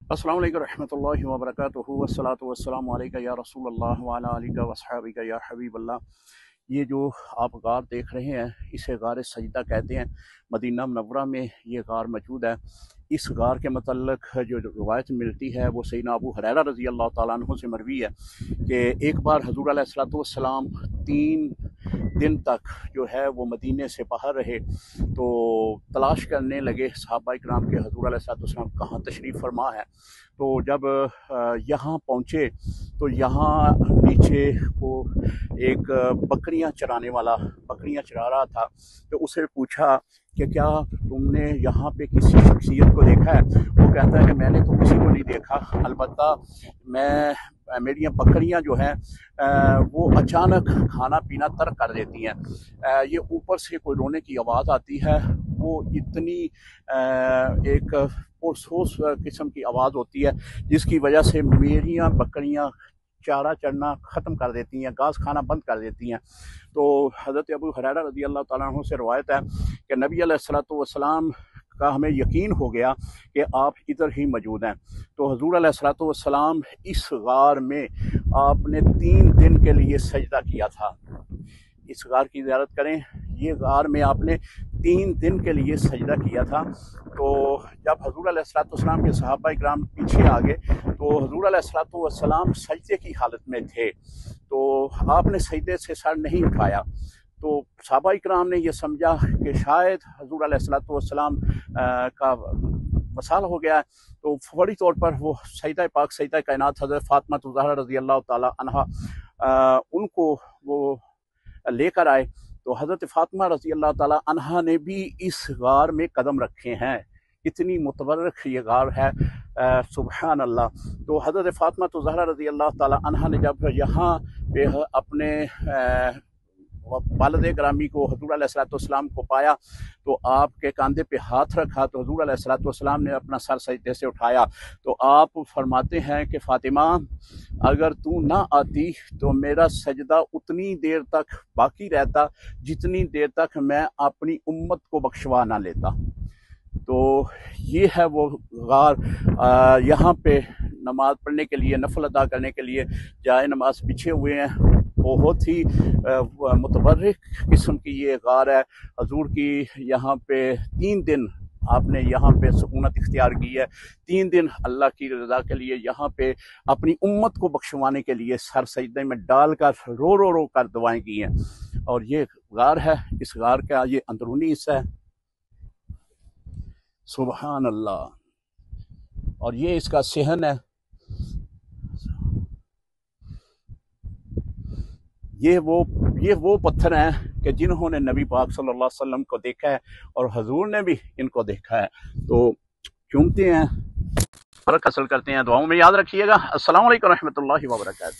अस्सलाम वालेकुम रहमतुल्लाहि व बरकातुहू वस्सलातु वस्सलामु अलैका या रसूल अल्लाह व अला आलिका व अस्हाबिका या हबीब अल्लाह। ये जो आप गार देख रहे हैं इसे गार सजदा कहते हैं। मदीना मुनव्वरा में ये गार मौजूद है। इस गार के मतलब जो रवायत मिलती है वो सैयदना अबू हुरैरा रज़ी अल्लाह ताला अन्हु से मरवी है कि एक बार हज़ूर अलैहिस्सलातु वस्सलाम 3 दिन तक जो है वो मदीने से बाहर रहे, तो तलाश करने लगे सहाबा इकराम के हज़ूर अलैहिस्सलातु वस्सलाम कहाँ तशरीफ़ फरमा है। तो जब यहाँ पहुँचे तो यहाँ नीचे वो एक बकरियाँ चराने वाला बकरियाँ चरा रहा था। तो उसे पूछा कि क्या तुमने यहाँ पे किसी शख्सियत को देखा है? वो कहता है कि मैंने तो किसी को नहीं देखा, अलबत्ता मेरी बकरियां जो हैं वो अचानक खाना पीना तर्क कर देती हैं। ये ऊपर से कोई रोने की आवाज़ आती है, वो इतनी एक पुरसोस किस्म की आवाज़ होती है जिसकी वजह से मेरी बकरियां चारा चढ़ना ख़त्म कर देती हैं, घास खाना बंद कर देती हैं। तो हज़रत अबू हुरैरा रज़ी अल्लाह ताला अन्हु से रवायत है कि नबी अलैहिस्सलातु वस्सलाम का हमें यकीन हो गया कि आप इधर ही मौजूद हैं। तो हज़ूर अलैहिस्सलातु वस्सलाम इस गार में आपने 3 दिन के लिए सजदा किया था। इस गार की ज़ियारत करें, ये गार में आपने 3 दिन के लिए सजदा किया था। तो जब हज़ूर अलैहिस्सलातु वस्सलाम के सहाबा इकराम पीछे आ गए तो हज़ूर अलैहिस्सलातु वस्सलाम सजदे की हालत में थे, तो आपने सजदे से सर नहीं उठाया। तो सहाबा इकराम ने यह समझा कि शायद हज़ूर अलैहिस्सलातु वस्सलाम का वसाल हो गया है। तो फौरी तौर पर वो सजदा पाक सजदा कायनात हज़रत फातिमा ज़हरा रज़ी अल्लाह ताला अन्हा उनको वो लेकर आए। तो हज़रत फातिमा रज़ी अल्लाह ताला अन्हा ने भी इस गार में कदम रखे हैं। इतनी मुतबर्रक ये गार है, सुबहान अल्लाह। तो हज़रत फातिमा ज़हरा रज़ी अल्लाह ताला अन्हा ने जब यहाँ पे अपने वालिद ग्रामी को हज़ूर अलैहिस्सलातु वस्सलाम को पाया तो आपके कंधे पे हाथ रखा, तो हज़ूर अलैहिस्सलातु वस्सलाम ने अपना सर सजदे से उठाया। तो आप फरमाते हैं कि फ़ातिमा, अगर तू ना आती तो मेरा सजदा उतनी देर तक बाकी रहता जितनी देर तक मैं अपनी उम्मत को बख्शवा ना लेता। तो ये है वो गार। यहाँ पे नमाज पढ़ने के लिए, नफल अदा करने के लिए जाए नमाज बिछे हुए हैं। बहुत ही मुतबर्रिक किस्म की ये गार है। हजूर की यहाँ पे 3 दिन आपने यहाँ पे सुकूनत इख्तियार की है। 3 दिन अल्लाह की रज़ा के लिए यहाँ पे अपनी उम्मत को बख्शवाने के लिए सर सजदे में डालकर रो कर दुआएं की हैं। और ये गार है, इस गार का ये अंदरूनी हिस्सा है, सुबहान अल्लाह। और ये इसका सेहन है। ये वो पत्थर हैं कि जिन्होंने नबी पाक सल्लल्लाहु अलैहि वसल्लम को देखा है और हजूर ने भी इनको देखा है। तो चूमते हैं, फर्क हासिल करते हैं। दुआओं में याद रखिएगा। अस्सलाम वालेकुम रहमतुल्लाहि व बरकातहू।